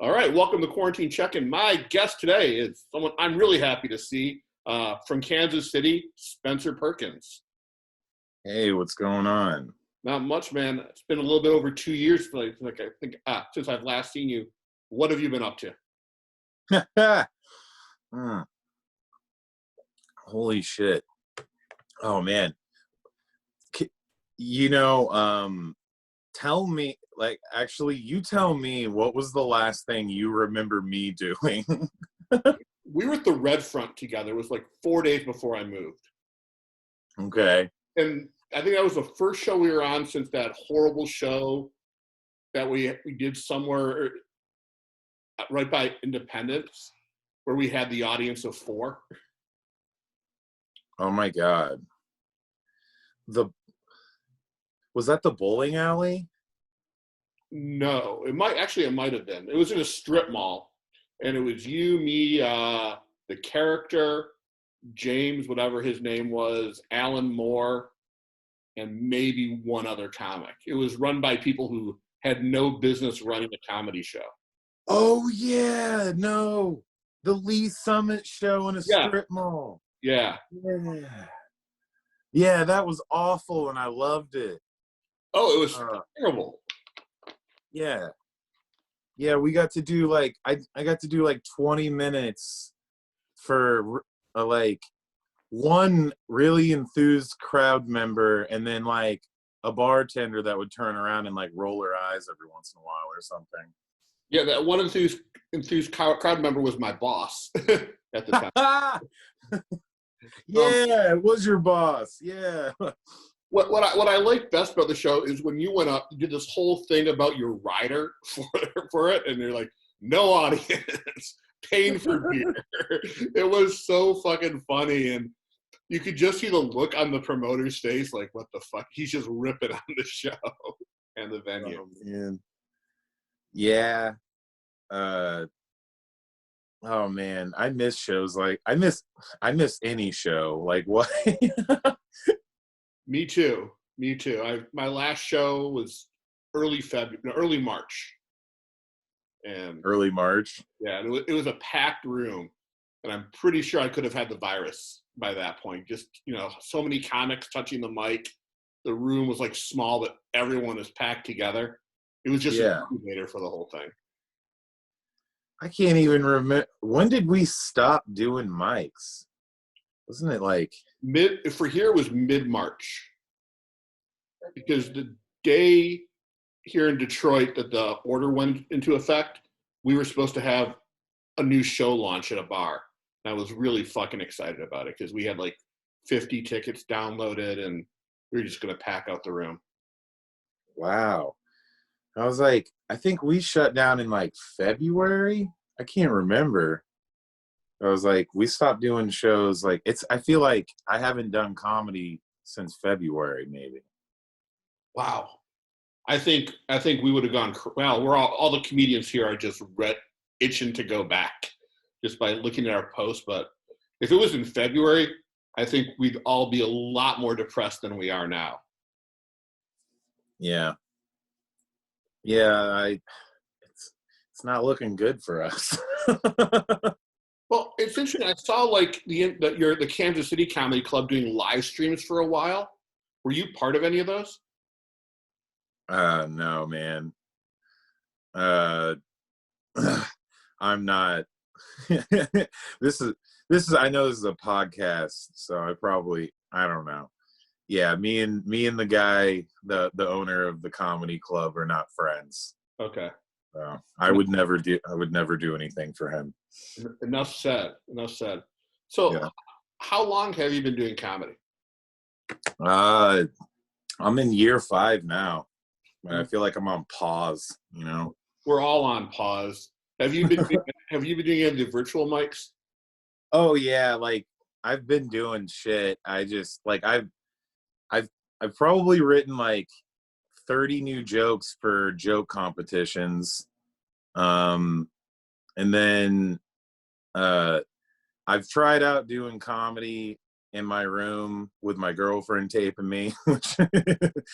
All right, welcome to Quarantine Check-In. My guest today is someone I'm really happy to see from Kansas City, Spencer Perkins. Hey, what's going on? Not much, man. It's been a little bit over 2 years, since I've last seen you. What have you been up to? Hmm. Holy shit. Oh man. Tell me, you tell me, what was the last thing you remember me doing? We were at the Red Front together. It was like 4 days before I moved. Okay. And I think that was the first show we were on since that horrible show that we did somewhere right by Independence, where we had the audience of 4. Oh my God. Was that the bowling alley? No, it might have been. It was in a strip mall, and it was you, me, the character, James, whatever his name was, Alan Moore, and maybe one other comic. It was run by people who had no business running a comedy show. Oh yeah, no. The Lee Summit show in a strip mall. Yeah. Yeah, that was awful and I loved it. Oh, it was terrible. Yeah. Yeah, we got to do I got to do 20 minutes for one really enthused crowd member and then a bartender that would turn around and roll her eyes every once in a while or something. Yeah, that one enthused crowd member was my boss at the time. Yeah, it was your boss. Yeah. What I like best about the show is when you went up, you did this whole thing about your rider for it, and you're like, no audience, paying for beer. It was so fucking funny, and you could just see the look on the promoter's face, like, what the fuck? He's just ripping on the show and the venue. Oh, man. Yeah. Oh man, I miss shows I miss any show. What? Me too. My last show was early March. And early March. Yeah, it was a packed room, and I'm pretty sure I could have had the virus by that point. Just, so many comics touching the mic. The room was small, but everyone is packed together. It was just an incubator for the whole thing. I can't even remember. When did we stop doing mics? Wasn't it for here it was mid-March, because the day here in Detroit that the order went into effect, we were supposed to have a new show launch at a bar. And I was really fucking excited about it because we had 50 tickets downloaded and we were just going to pack out the room. Wow. I was I think we shut down in February. I can't remember. I was we stopped doing shows. I feel I haven't done comedy since February, maybe. Wow. I think we would have gone, well, we're all the comedians here are just itching to go back just by looking at our posts. But if it was in February, I think we'd all be a lot more depressed than we are now. Yeah. Yeah, it's not looking good for us. Well, it's interesting. I saw the Kansas City Comedy Club doing live streams for a while. Were you part of any of those? No, man. I'm not. This is. I know this is a podcast, so I don't know. Yeah, me and the guy, the owner of the comedy club, are not friends. Okay. So I would never do anything for him. Enough said. So, yeah. How long have you been doing comedy? I'm in year 5 now. I feel I'm on pause. We're all on pause. Have you been doing any of the virtual mics? Oh yeah, I've been doing shit. I just I've probably written 30 new jokes for joke competitions. And then I've tried out doing comedy in my room with my girlfriend taping me, which the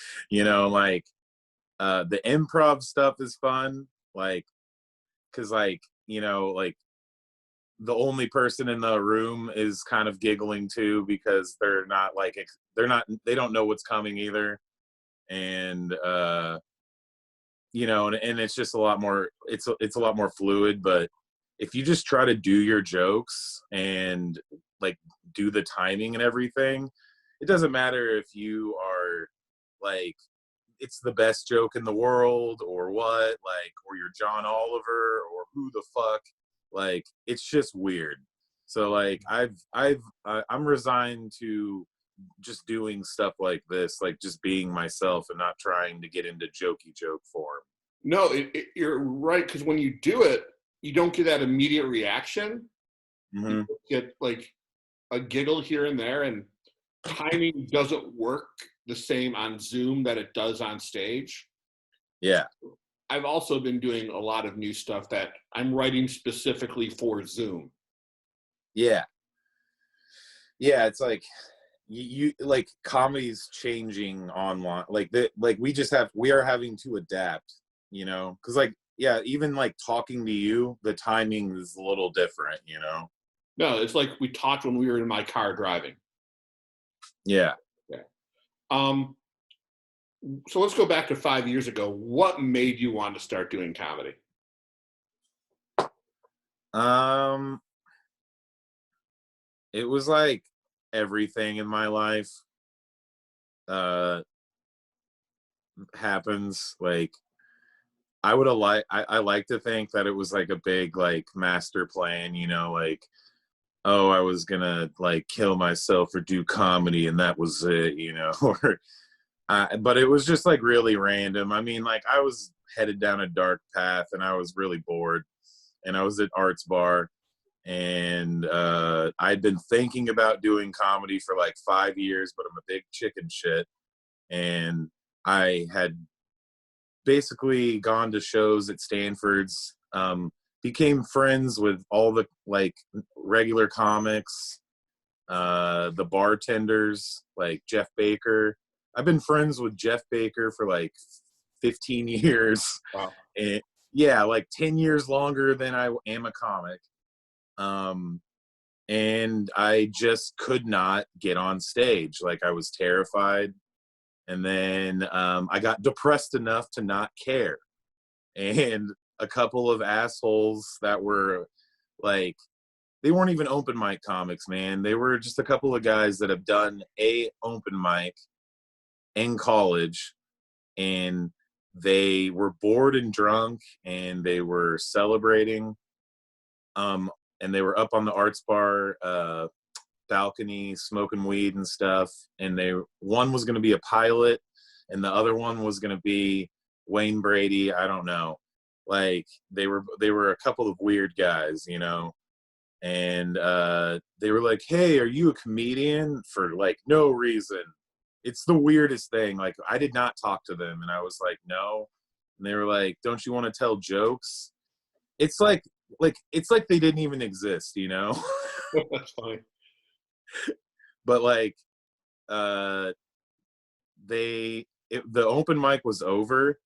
improv stuff is fun. because like, you know, like the only person in the room is kind of giggling too, because they're not like, they don't know what's coming either. And, you know, and it's just a lot more, it's a lot more fluid. But if you just try to do your jokes and like do the timing and everything, it doesn't matter if you are like, it's the best joke in the world or what, like, or you're John Oliver or who the fuck, like, it's just weird. So like, I'm resigned to just doing stuff like this, like just being myself and not trying to get into jokey joke form. No, you're right, because when you do it, you don't get that immediate reaction. Mm-hmm. You get like a giggle here and there, and timing doesn't work the same on Zoom that it does on stage. Yeah. I've also been doing a lot of new stuff that I'm writing specifically for Zoom. Yeah. Yeah, it's like you like comedy's changing online. Like we are having to adapt, you know, because like, yeah, even like talking to you, the timing is a little different, you know. No, it's like we talked when we were in my car driving. Yeah. Yeah. So let's go back to 5 years ago. What made you want to start doing comedy? It was like everything in my life happens. Like I like to think that it was like a big like master plan, you know, like, oh, I was gonna like kill myself or do comedy and that was it, you know. Or but it was just like really random. I mean, like I was headed down a dark path and I was really bored, and I was at Arts Bar, and I'd been thinking about doing comedy for like 5 years, but I'm a big chicken shit. And I had basically gone to shows at Stanford's, became friends with all the like regular comics, the bartenders, like Jeff Baker. I've been friends with Jeff Baker for like 15 years. Wow. And yeah, like 10 years longer than I am a comic. And I just could not get on stage. Like I was terrified. And then I got depressed enough to not care. And a couple of assholes that were like, they weren't even open mic comics, man. They were just a couple of guys that have done a open mic in college, and they were bored and drunk, and they were celebrating. And they were up on the Arts Bar balcony smoking weed and stuff. And one was going to be a pilot, and the other one was going to be Wayne Brady. I don't know. Like they were a couple of weird guys, you know. And they were like, hey, are you a comedian? For like no reason. It's the weirdest thing. Like I did not talk to them, and I was like, no. And they were like, don't you want to tell jokes? It's like they didn't even exist, you know. That's funny. But like the open mic was over,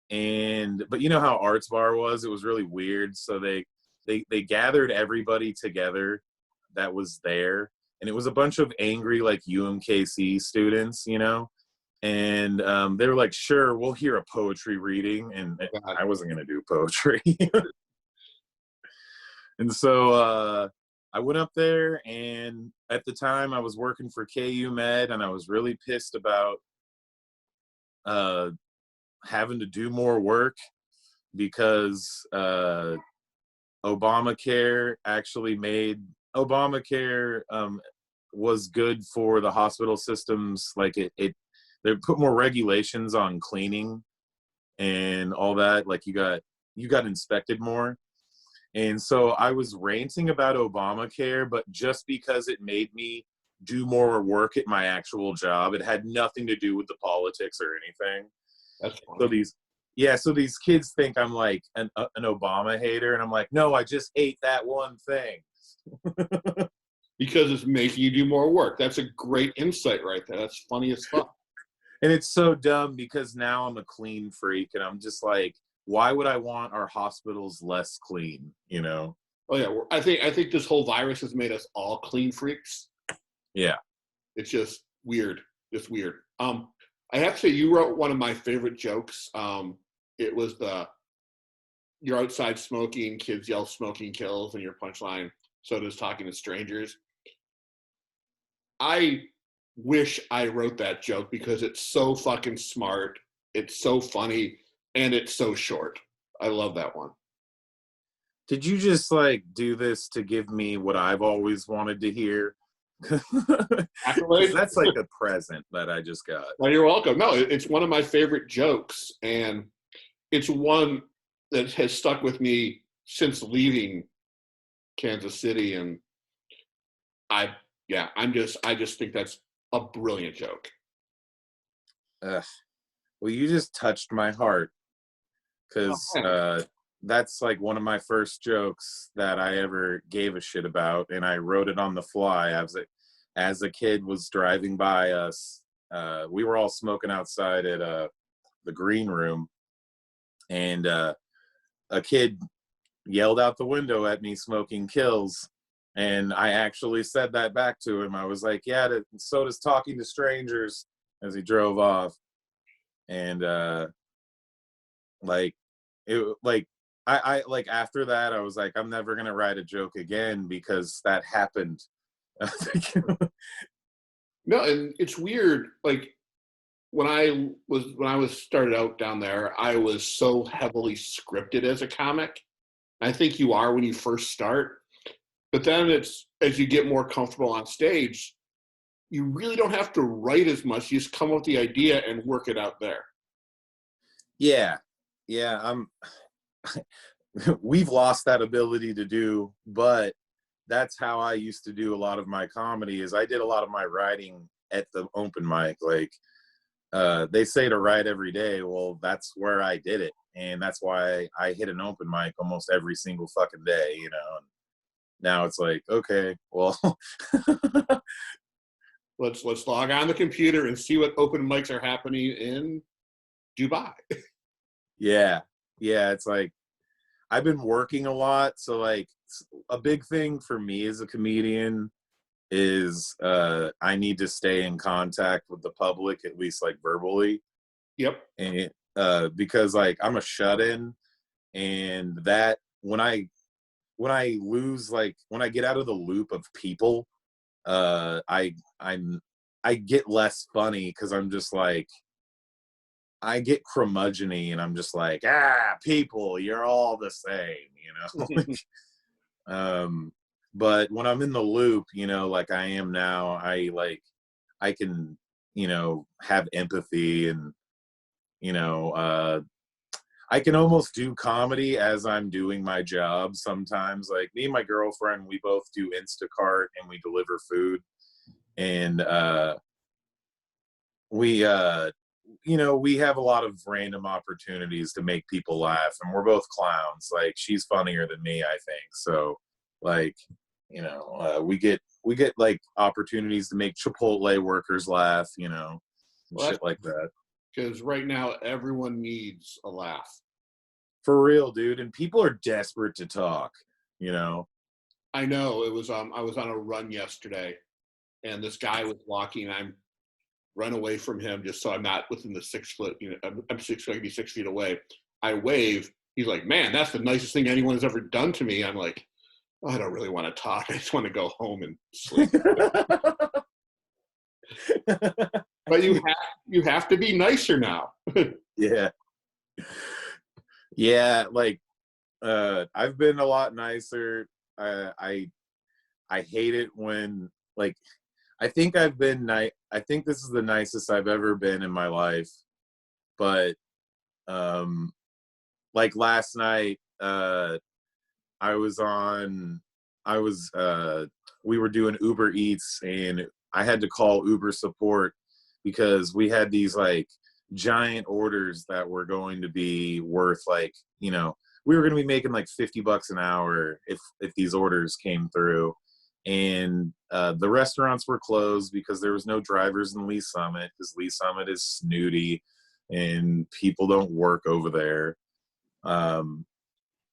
but you know how Arts Bar was, it was really weird. So they gathered everybody together that was there, and it was a bunch of angry like UMKC students, you know. And they were like, sure, we'll hear a poetry reading. And I wasn't gonna do poetry. And so I went up there, and at the time I was working for KU Med, and I was really pissed about having to do more work because Obamacare was good for the hospital systems. Like they put more regulations on cleaning and all that. Like you got inspected more. And so I was ranting about Obamacare, but just because it made me do more work at my actual job, it had nothing to do with the politics or anything. That's funny. So these kids think I'm like an Obama hater, and I'm like, no, I just hate that one thing. Because it's making you do more work. That's a great insight right there. That's funny as fuck. And it's so dumb because now I'm a clean freak, and I'm just like, why would I want our hospitals less clean, you know? Oh yeah, I think this whole virus has made us all clean freaks. Yeah. It's just weird. Just weird. I have to say, you wrote one of my favorite jokes. It was you're outside smoking, kids yell smoking kills, and your punchline, so does talking to strangers. I wish I wrote that joke because it's so fucking smart. It's so funny, and it's so short. I love that one. Did you just like do this to give me what I've always wanted to hear? Accolades? That's like a present that I just got. Well, you're welcome. No, it's one of my favorite jokes, and it's one that has stuck with me since leaving Kansas City, and I just think that's a brilliant joke. Ugh. Well, you just touched my heart, because that's like one of my first jokes that I ever gave a shit about, and I wrote it on the fly as a kid was driving by us. We were all smoking outside at the green room, and a kid yelled out the window at me, "Smoking kills." And I actually said that back to him. I was like, yeah, so does talking to strangers, as he drove off. And like it like I like after that I was like, I'm never gonna write a joke again because that happened. No, and it's weird. Like when I was started out down there, I was so heavily scripted as a comic. I think you are when you first start, but then it's as you get more comfortable on stage, you really don't have to write as much. You just come up with the idea and work it out there. Yeah. We've lost that ability to do, but that's how I used to do a lot of my comedy. Is I did a lot of my writing at the open mic. Like they say to write every day. Well, that's where I did it, and that's why I hit an open mic almost every single fucking day. You know. And now it's like, okay, well, let's log on the computer and see what open mics are happening in Dubai. Yeah. It's like I've been working a lot, so like a big thing for me as a comedian is I need to stay in contact with the public, at least like verbally. Yep. And because like I'm a shut-in, and that when I lose, like when I get out of the loop of people, I get less funny because I'm just like I get curmudgeon-y, and I'm just like, people, you're all the same, you know. But when I'm in the loop, you know, like I am now, I can, you know, have empathy, and you know, I can almost do comedy as I'm doing my job sometimes. Like me and my girlfriend, we both do Instacart and we deliver food, and we you know, we have a lot of random opportunities to make people laugh, and we're both clowns. Like she's funnier than me, I think. So like, you know, we get like opportunities to make Chipotle workers laugh, you know, and well, shit like that. Because right now everyone needs a laugh. For real, dude. And people are desperate to talk, you know. I know. It was I was on a run yesterday, and this guy was walking. I'm run away from him just so I'm not within the 6 foot. You know, I'm 6 feet away. I wave. He's like, "Man, that's the nicest thing anyone has ever done to me." I'm like, oh, I don't really want to talk. I just want to go home and sleep. But you have to be nicer now. Yeah. Yeah, like I've been a lot nicer. I hate it when like I think I've been nice. I think this is the nicest I've ever been in my life. But like last night we were doing Uber Eats, and I had to call Uber support because we had these like giant orders that were going to be worth like, you know, we were going to be making like $50 an hour if these orders came through. And the restaurants were closed because there was no drivers in Lee Summit, because Lee Summit is snooty and people don't work over there. And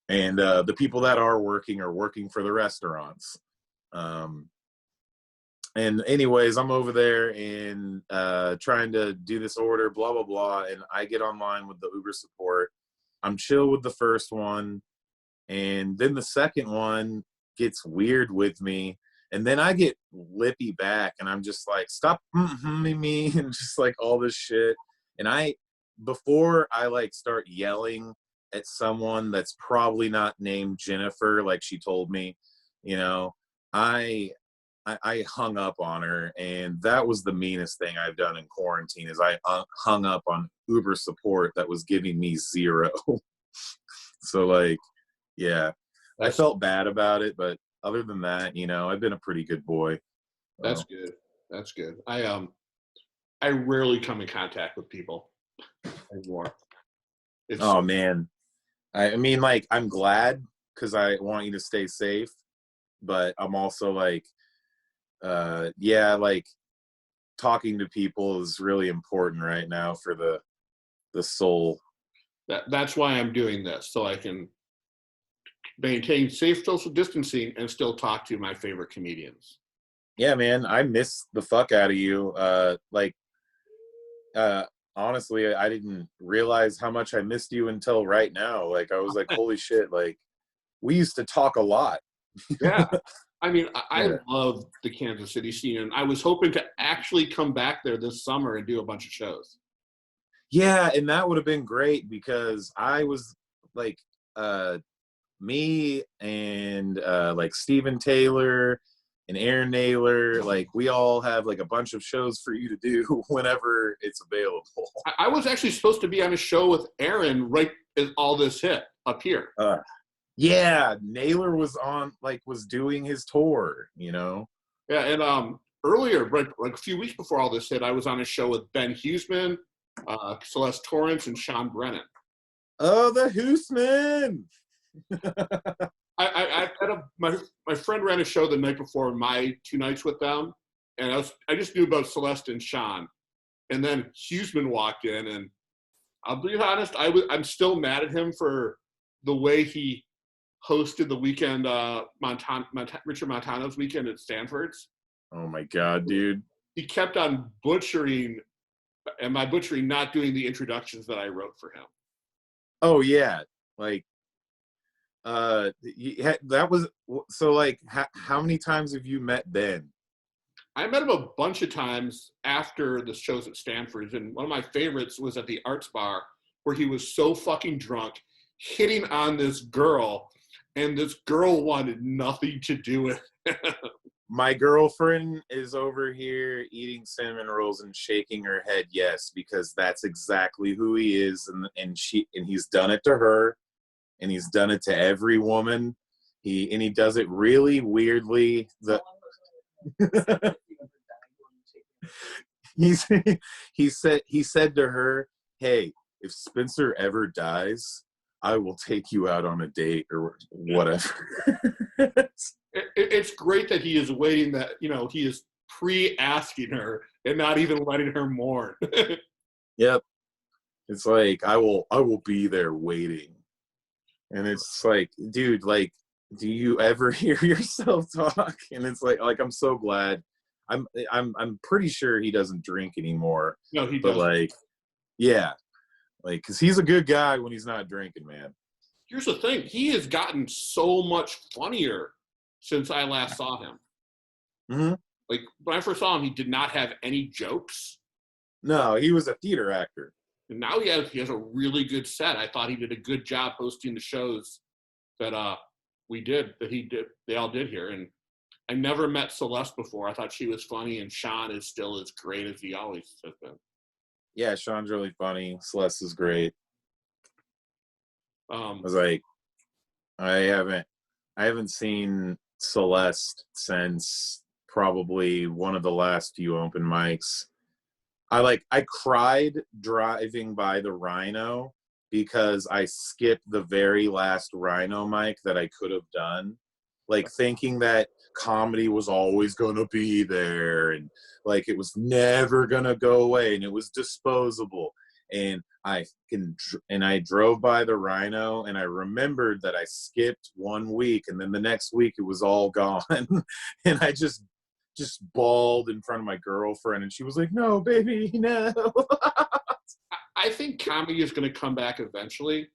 the people that are working for the restaurants. And anyways, I'm over there and trying to do this order, blah, blah, blah. And I get online with the Uber support. I'm chill with the first one. And then the second one gets weird with me. And then I get lippy back and I'm just like, stop me and just like all this shit. And before I like start yelling at someone that's probably not named Jennifer, like she told me, I hung up on her, and that was the meanest thing I've done in quarantine is I hung up on Uber support that was giving me 0. So like, yeah, I felt bad about it, but other than that, I've been a pretty good boy. That's good. That's good. I rarely come in contact with people anymore. Oh man. I mean, like, I'm glad because I want you to stay safe, but I'm also like, yeah, like talking to people is really important right now for the soul. That's why I'm doing this, so I can maintain safe social distancing and still talk to my favorite comedians. Yeah, man, I miss the fuck out of you. Honestly, I didn't realize how much I missed you until right now. Like, I was like, holy shit, like, we used to talk a lot. Yeah. I mean, I Yeah. love the Kansas City scene, and I was hoping to actually come back there this summer and do a bunch of shows. Yeah, and that would have been great because I was like, me and like Steven Taylor and Aaron Naylor, like we all have like a bunch of shows for you to do whenever it's available. I was actually supposed to be on a show with Aaron right as all this hit up here. Yeah, Naylor was doing his tour, Yeah, and earlier, like a few weeks before all this hit, I was on a show with Ben Huseman, Celeste Torrance, and Sean Brennan. Oh, the Huseman! I had my friend ran a show the night before my 2 nights with them, and I just knew about Celeste and Sean, and then Huseman walked in, and I'll be honest, I'm still mad at him for the way he hosted the weekend, Richard Montano's weekend at Stanford's. Oh my god, dude! He kept on butchering, and by butchering, not doing the introductions that I wrote for him. Oh yeah, like. That was so like how many times have you met Ben? I met him a bunch of times after the shows at Stanford's, and one of my favorites was at the Arts Bar where he was so fucking drunk hitting on this girl, and this girl wanted nothing to do with it. My girlfriend is over here eating cinnamon rolls and shaking her head yes, because that's exactly who he is, and he's done it to her. And he's done it to every woman. He does it really weirdly. He said to her, "Hey, if Spencer ever dies, I will take you out on a date or whatever." It's great that he is waiting. That he is pre-asking her and not even letting her mourn. Yep, it's like I will be there waiting. And it's like, dude, like, do you ever hear yourself talk? And it's like I'm so glad. I'm pretty sure he doesn't drink anymore. No, he doesn't. But like, yeah, like, cause he's a good guy when he's not drinking, man. Here's the thing: he has gotten so much funnier since I last saw him. Mm-hmm. Like when I first saw him, he did not have any jokes. No, he was a theater actor. And now he has a really good set. I thought he did a good job hosting the shows that they all did here. And I never met Celeste before. I thought she was funny, and Sean is still as great as he always has been. Yeah, Sean's really funny. Celeste is great. I was like, I haven't seen Celeste since probably one of the last few open mics. I cried driving by the Rhino because I skipped the very last Rhino mic that I could have done, like thinking that comedy was always going to be there and like it was never going to go away and it was disposable. And I drove by the Rhino, and I remembered that I skipped 1 week, and then the next week it was all gone. And I just bawled in front of my girlfriend, and she was like, "No, baby, no." I think comedy is going to come back eventually,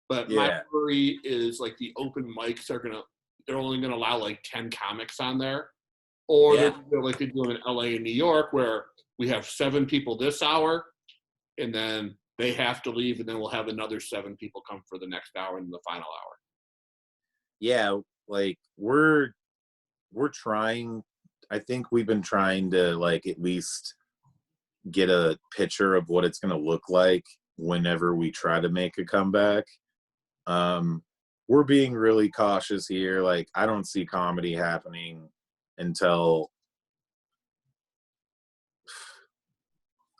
but my Yeah. worry is like the open mics they're only going to allow like 10 comics on there, or Yeah. they're like they do in LA and New York where we have 7 people this hour, and then they have to leave, and then we'll have another 7 people come for the next hour and the final hour. Yeah, like we're trying. I think we've been trying to like at least get a picture of what it's going to look like whenever we try to make a comeback. We're being really cautious here. Like, I don't see comedy happening until,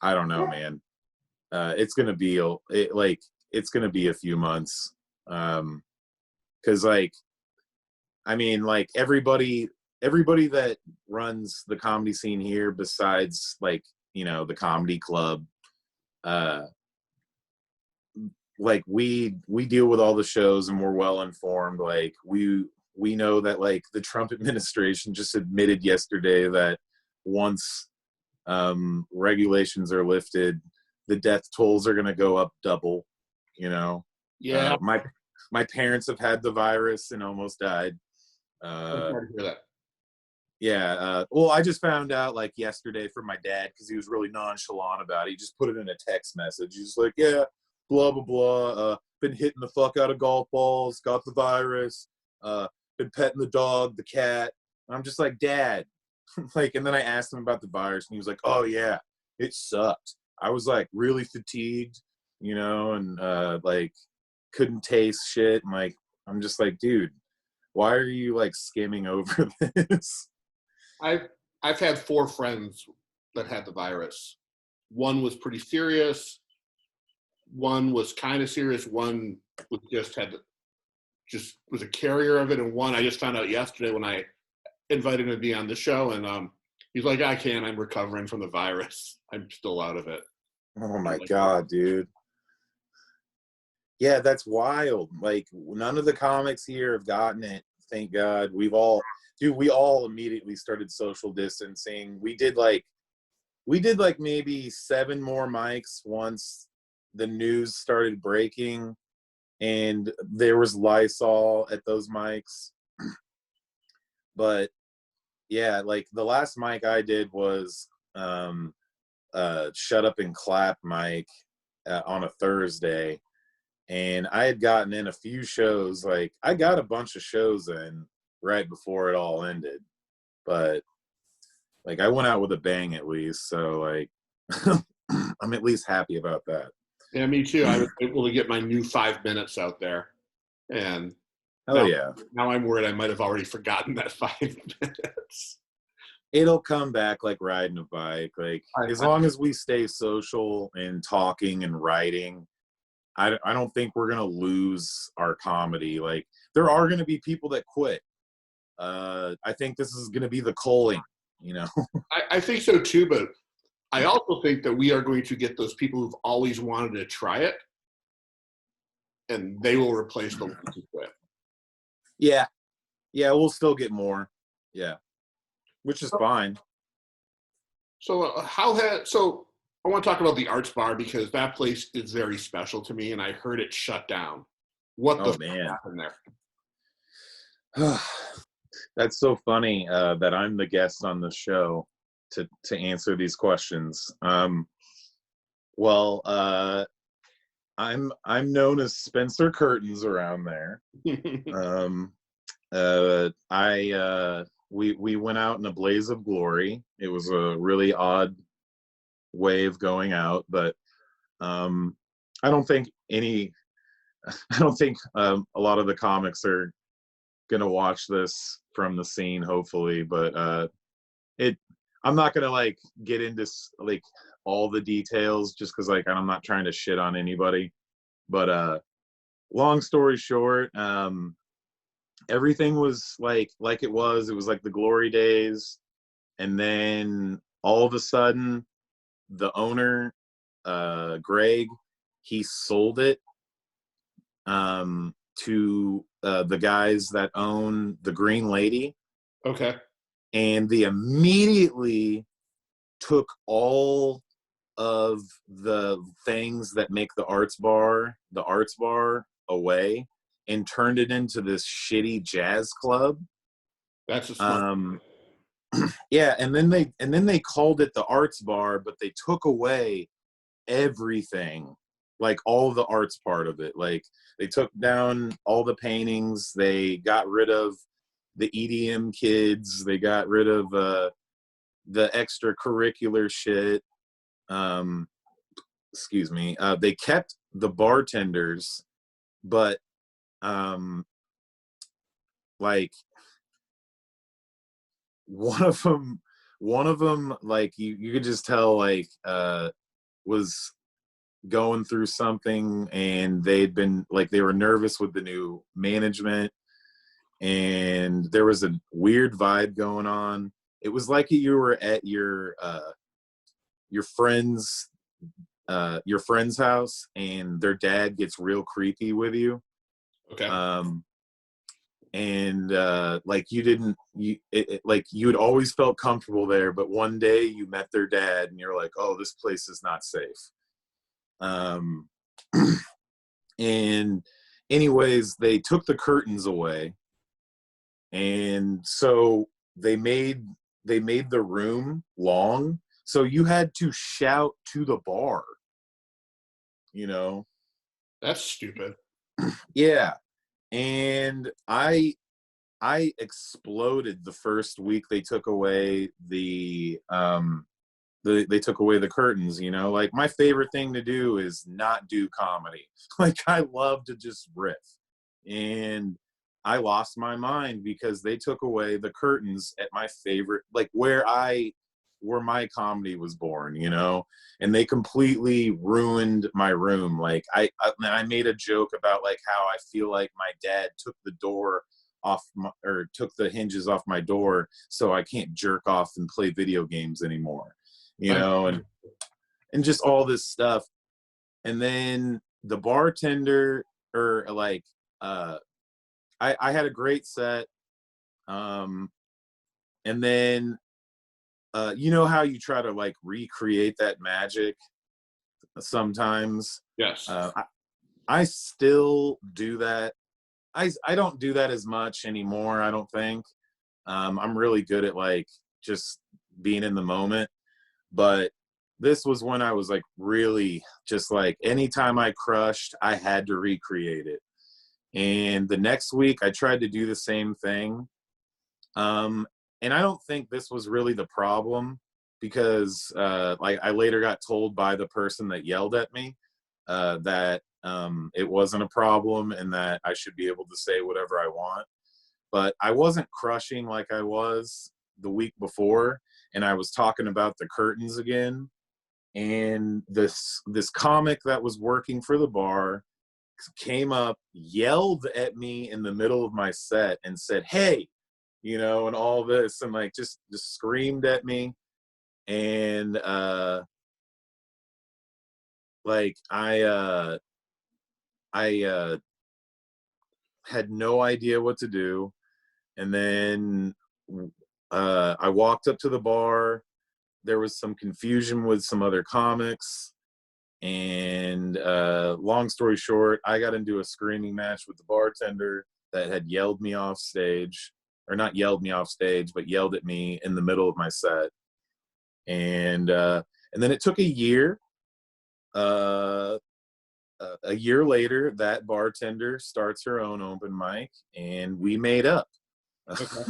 I don't know, man. It's going to be it's going to be a few months. 'Cause like, I mean, like everybody that runs the comedy scene here, besides like, the comedy club, like we deal with all the shows and we're well informed. Like we know that like the Trump administration just admitted yesterday that once regulations are lifted, the death tolls are going to go up double. Yeah, My parents have had the virus and almost died. I'm sorry to hear that. Yeah. Well, I just found out like yesterday from my dad, because he was really nonchalant about it. He just put it in a text message. He's like, "Yeah, blah blah blah. Been hitting the fuck out of golf balls. Got the virus. Been petting the dog, the cat." And I'm just like, "Dad," like. And then I asked him about the virus, and he was like, "Oh yeah, it sucked. I was like really fatigued, and like couldn't taste shit." And like, I'm just like, dude, why are you like skimming over this? I've had 4 friends that had the virus. One was pretty serious. One was kind of serious. One was was a carrier of it, and one I just found out yesterday when I invited him to be on the show, and he's like, "I can't. I'm recovering from the virus. I'm still out of it." Oh my God, dude. Yeah, that's wild. Like, none of the comics here have gotten it. Thank God. We all immediately started social distancing. We did like maybe 7 more mics once the news started breaking, and there was Lysol at those mics. But yeah, like the last mic I did was Shut Up and Clap mic on a Thursday. And I had gotten in a few shows. Like, I got a bunch of shows in right before it all ended. But, like, I went out with a bang at least. So, like, I'm at least happy about that. Yeah, me too. I was able to get my new 5 minutes out there. And Yeah. Now I'm worried I might have already forgotten that 5 minutes. It'll come back like riding a bike. Like, as long as we stay social and talking and writing, I don't think we're going to lose our comedy. Like, there are going to be people that quit. I think this is going to be the culling, I think so too, but I also think that we are going to get those people who've always wanted to try it, and they will replace the ones who quit. Yeah. Yeah, we'll still get more. Yeah. Which is fine. So I want to talk about the Arts Bar, because that place is very special to me, and I heard it shut down. What the fuck happened there? That's so funny that I'm the guest on the show to answer these questions. Well, I'm known as Spencer Curtains around there. We went out in a blaze of glory. It was a really odd way of going out, but I don't think a lot of the comics are gonna watch this from the scene, hopefully, but I'm not gonna like get into like all the details, just because like I'm not trying to shit on anybody. But long story short, everything was like it was like the glory days, and then all of a sudden the owner Greg, he sold it to the guys that own the Green Lady. Okay. And they immediately took all of the things that make the arts bar away and turned it into this shitty jazz club. That's a smart. Yeah, and then they called it the arts bar, but they took away everything, like all the arts part of it. Like they took down all the paintings, they got rid of the EDM kids, they got rid of the extracurricular shit. Excuse me. They kept the bartenders, but like one of them, like you could just tell, like was going through something, and they'd been like, they were nervous with the new management, and there was a weird vibe going on. It was like you were at your friend's house, and their dad gets real creepy with you. Okay. And like like you had always felt comfortable there, but one day you met their dad and you're like, oh, this place is not safe. And anyways, they took the curtains away, and so they made the room long, so you had to shout to the bar, you know. That's stupid. Yeah. And I exploded the first week they took away they took away the curtains, you know. Like, my favorite thing to do is not do comedy. Like, I love to just riff. And I lost my mind because they took away the curtains at my favorite, like where my comedy was born, you know. And they completely ruined my room. Like I made a joke about like how I feel like my dad took the door off or took the hinges off my door, so I can't jerk off and play video games anymore, you know. And just all this stuff. And then the bartender, or like I had a great set, and then you know how you try to like recreate that magic sometimes. Yes. I still do that. I don't do that as much anymore, I don't think. I'm really good at like just being in the moment, but this was when I was like really just like, anytime I crushed, I had to recreate it. And the next week I tried to do the same thing. And I don't think this was really the problem, because like I later got told by the person that yelled at me that it wasn't a problem and that I should be able to say whatever I want. But I wasn't crushing like I was the week before, and I was talking about the curtains again. And this comic that was working for the bar came up, yelled at me in the middle of my set and said, "Hey," you know, and all this, and like just screamed at me. And like I had no idea what to do. And then I walked up to the bar. There was some confusion with some other comics, and long story short, I got into a screaming match with the bartender that had yelled me off stage, or not yelled me off stage, but yelled at me in the middle of my set. And then it took a year. A year later, that bartender starts her own open mic, and we made up. Okay.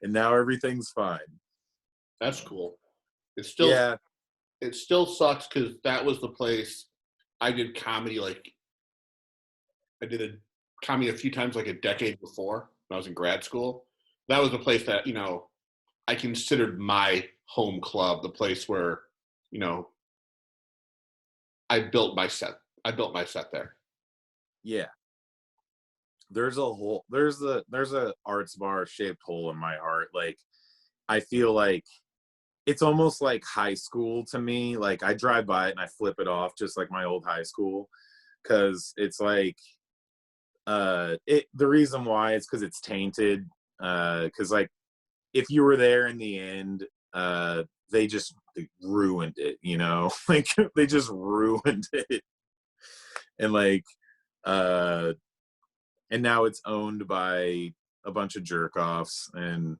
And now everything's fine. That's cool. It still sucks because that was the place I did comedy. Like, I did a comedy a few times, like a decade before when I was in grad school. That was the place that, you know, I considered my home club, the place where, you know, I built my set. I built my set there. Yeah. There's a arts bar shaped hole in my heart. Like, I feel like it's almost like high school to me. Like I drive by it and I flip it off just like my old high school, because it's like the reason why is because it's tainted, because like if you were there in the end, they ruined it, you know. Like they just ruined it. And like and now it's owned by a bunch of jerk offs, and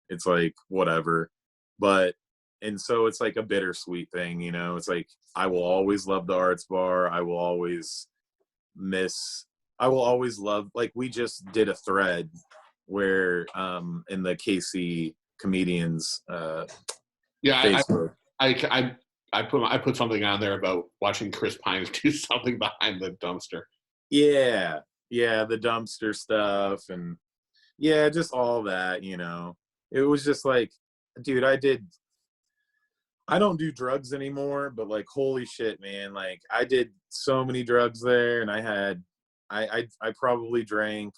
it's like whatever. But and so it's like a bittersweet thing, you know. It's like I will always love the Arts Bar. I will always love, like we just did a thread where in the KC comedians Yeah, Facebook. I put something on there about watching Chris Pines do something behind the dumpster. Yeah, the dumpster stuff, and yeah, just all that, you know. It was just like, dude, I don't do drugs anymore, but like holy shit, man, like I did so many drugs there, and I probably drank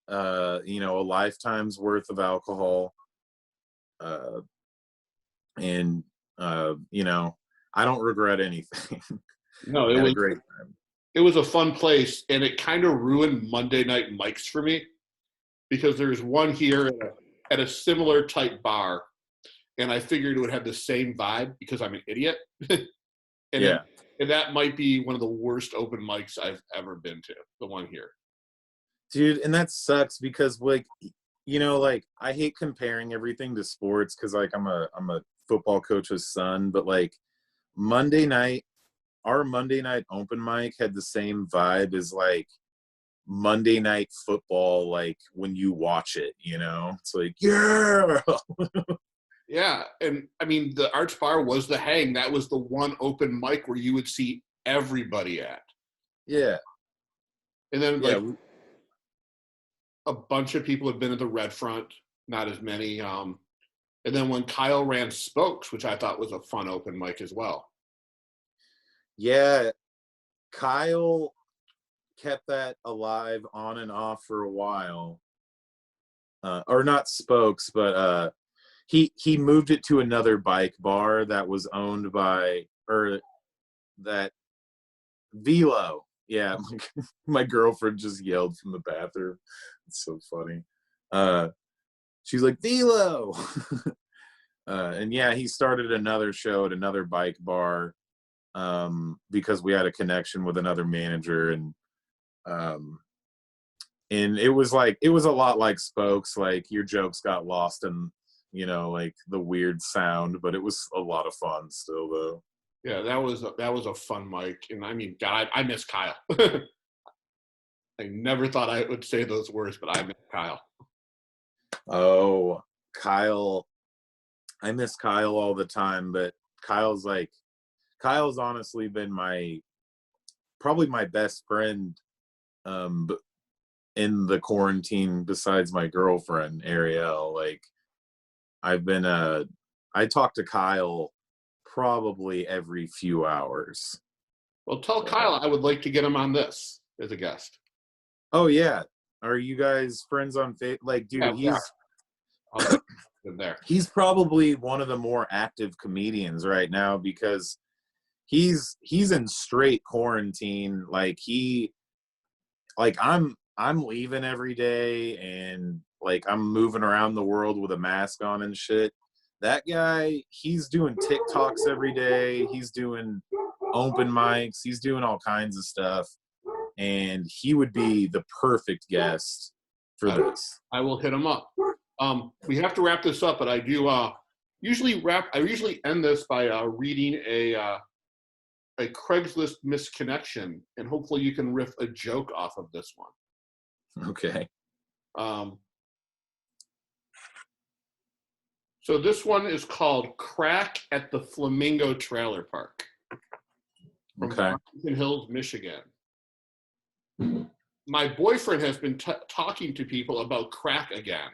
you know, a lifetime's worth of alcohol, and you know, I don't regret anything. No, Had a great time. it was a fun place, and it kind of ruined Monday night mics for me, because there's one here at a similar type bar, and I figured it would have the same vibe because I'm an idiot. And Yeah. and that might be one of the worst open mics I've ever been to, the one here. Dude, and that sucks because like, you know, like I hate comparing everything to sports because like I'm a football coach's son, but like our Monday night open mic had the same vibe as like Monday night football, like when you watch it, you know? It's like, yeah. Yeah, and I mean, the Arts Bar was the hang. That was the one open mic where you would see everybody at. Yeah. And then like Yeah. a bunch of people have been at the Red Front, not as many. And then when Kyle ran Spokes, which I thought was a fun open mic as well. Yeah. Kyle kept that alive on and off for a while. Or not Spokes, but he moved it to another bike bar that was owned by, or that Velo. Yeah, my girlfriend just yelled from the bathroom. It's so funny. She's like, Velo. And yeah, he started another show at another bike bar because we had a connection with another manager, and it was a lot like Spokes. Like your jokes got lost in, you know, like the weird sound, but it was a lot of fun still though. Yeah, that was a fun mic, and I mean, God, I miss Kyle. I never thought I would say those words, but I miss Kyle. Oh, Kyle. I miss Kyle all the time, but Kyle's honestly been probably my best friend in the quarantine besides my girlfriend, Ariel. Like I talk to Kyle probably every few hours. Well, tell Kyle I would like to get him on this as a guest. Oh yeah. Are you guys friends on Facebook? Like, dude, Yeah, he's probably one of the more active comedians right now because he's in straight quarantine. Like I'm leaving every day, and like I'm moving around the world with a mask on and shit. That guy, he's doing TikToks every day. He's doing open mics. He's doing all kinds of stuff. And he would be the perfect guest for this. I will hit him up. We have to wrap this up, but I do usually end this by reading a Craigslist misconnection, and hopefully you can riff a joke off of this one. Okay. So this one is called Crack at the Flamingo Trailer Park. From Washington Hills, Michigan. My boyfriend has been talking to people about crack again.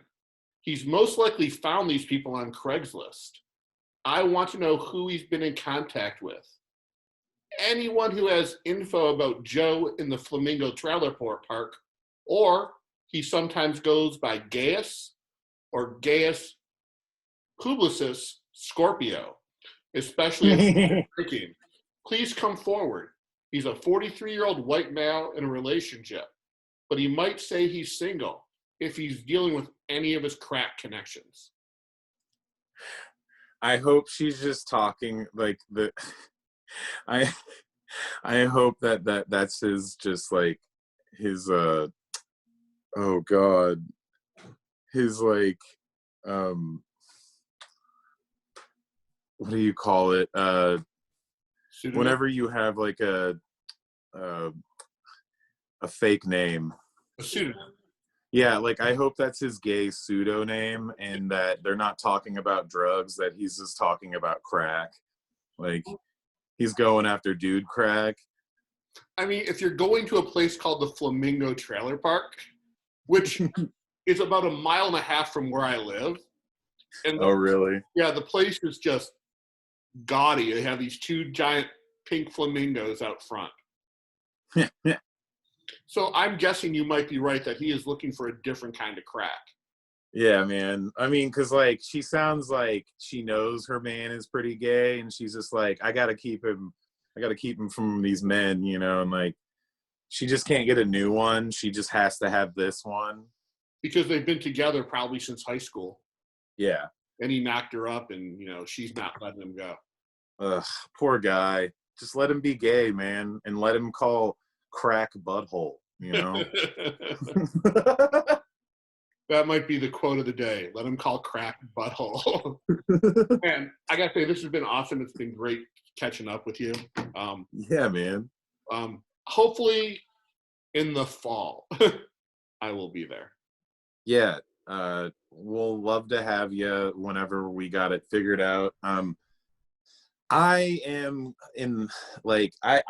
He's most likely found these people on Craigslist. I want to know who he's been in contact with. Anyone who has info about Joe in the Flamingo Trailer Park, or he sometimes goes by Gaius or Gaius Publicis Scorpio, especially if drinking. Please come forward. He's a 43-year-old white male in a relationship, but he might say he's single if he's dealing with any of his crack connections. I hope she's just talking like the. I I hope that's his just like his oh god his like what do you call it whenever you have like a fake name. A pseudonym. Yeah, like I hope that's his gay pseudonym and that they're not talking about drugs, that he's just talking about crack. Like he's going after dude crack. I mean, if you're going to a place called the Flamingo Trailer Park, which is about 1.5 miles from where I live. And oh, really? Yeah, the place is just gaudy. They have these 2 giant pink flamingos out front. So I'm guessing you might be right that he is looking for a different kind of crack. Yeah, man. I mean, because like she sounds like she knows her man is pretty gay, and she's just like, I gotta keep him from these men, you know, and like she just can't get a new one. She just has to have this one. Because they've been together probably since high school. Yeah. And he knocked her up and, you know, she's not letting him go. Ugh, poor guy. Just let him be gay, man, and let him call crack butthole, you know? That might be the quote of the day. Let him call crack butthole. Man, I gotta say, this has been awesome. It's been great catching up with you. Yeah, man. Hopefully in the fall, I will be there. Yeah. We'll love to have you whenever we got it figured out. I am in like I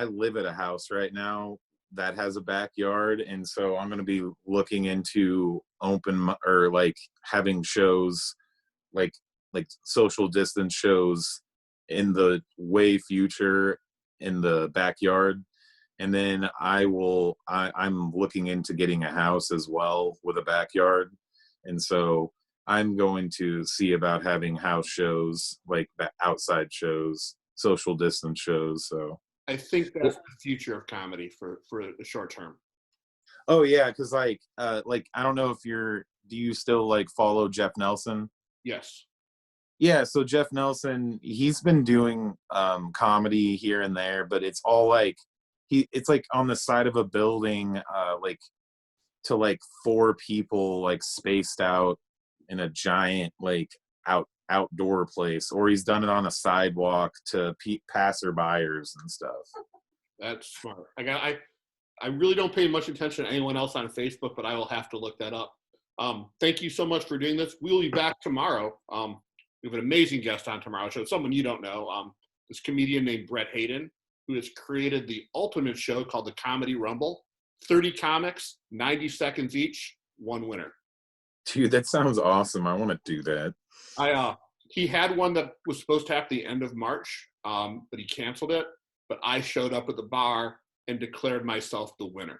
live at a house right now that has a backyard, and so I'm going to be looking into like having shows like social distance shows in the way future in the backyard. And then I'm looking into getting a house as well with a backyard. And so I'm going to see about having house shows, like outside shows, social distance shows. So I think that's the future of comedy for the short term. Oh yeah, because like I don't know if do you still like follow Jeff Nelson? Yes. Yeah, so Jeff Nelson, he's been doing comedy here and there, but it's all like it's like on the side of a building, like to like 4 people like spaced out in a giant like outdoor place, or he's done it on a sidewalk to passerbyers and stuff. That's smart. I really don't pay much attention to anyone else on Facebook, but I will have to look that up. Thank you so much for doing this. We'll be back tomorrow. We have an amazing guest on tomorrow's show, someone you don't know, this comedian named Brett Hayden, who has created the ultimate show called the Comedy Rumble. 30 comics, 90 seconds each, 1 winner. Dude, that sounds awesome. I want to do that. He had one that was supposed to happen at the end of March, but he canceled it. But I showed up at the bar and declared myself the winner.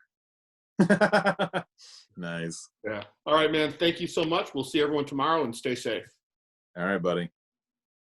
Nice. Yeah. All right, man. Thank you so much. We'll see everyone tomorrow, and stay safe. All right, buddy.